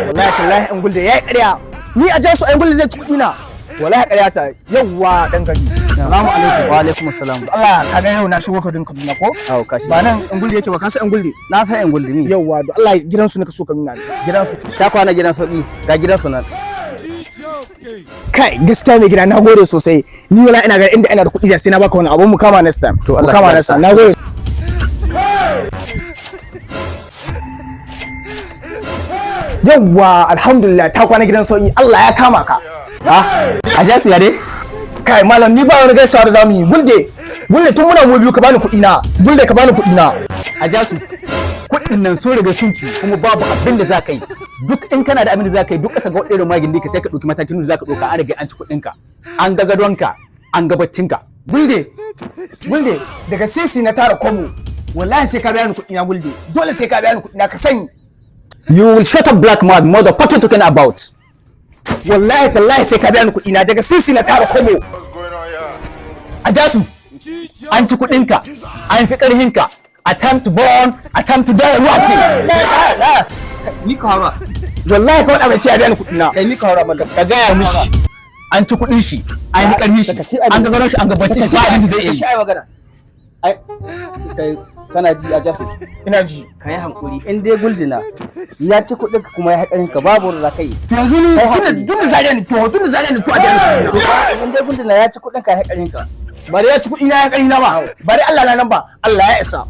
wallahi tallahi an gulde yayi ƙarya ni a jasu an gulde zai ci kuɗi na wallahi ƙarya ta yawwa dan gari assalamu alaikum. Wa alaikum assalam. Allah ka ga yau na shigo Kaduna Kaduna ko Awo kashi. ba nan an gulde yake ba ka san an gulde Na san yan guldumi. yawwa don Allah gidansu ne ka so ka nuna ni Gidansu. Ta kwana gidan sauki. Ga gidansu nan. kai gaskiya mai gida na gode sosai ni wala ina ga inda ina da kuɗi da sai na baka wani abu mu kama next time To Allah mu kama ya next sa. time na gode yawwa alhamdulillah ta kwana gidan sauki Allah ya kama ka A jasu ya dai? kai malam ni ba wani gaisawa da zamu yi gulde tun muna mu biyu ka bani kuɗi na gulde ka bani kuɗi na A jasu. Kuɗin nan sun riga sun ci kuma babu abin da za ka yi. Duk in kana da abin da za ka yi duk ƙasa ga waɗannan magin da ka ka ɗauki matakin da za ka ɗauka an riga an ci kuɗinka. An ga gadonka, an ga baccinka. gulde daga sisi na tara kobo wallahi sai ka biya ni kuɗi na gulde dole sai ka biya ni kuɗi na ka sani You will shut up black mouth motherfucker talking about. wallahi tallahi sai ka biya ni kuɗi na daga sisi na tara kobo A jasu. An ci kuɗinka, an fi ƙarhinka. Attempt to born, attempt to die, what? ni ka hawa wallahi kawai abin sai ya biya ni kuɗi na Kai mika haura maka. Ka gaya mishi. An ci kuɗin shi, an yi ƙarhin shi, an ga gadon shi, an ga baccin shi, ba abin da zai iya yi. ai magana ai kai kana ji a jasu ina ji ka yi hankuri in dai guldina ya ci kuɗin ka kuma ya haƙarin ka babu wanda za ka yi to yanzu ni tun da zariya ni to a biya ni kuɗi na in dai guldina ya ci kuɗin ka ya haƙarin ka ba da ya ci kuɗi na ya ƙari na ba ba da Allah na nan ba Allah ya isa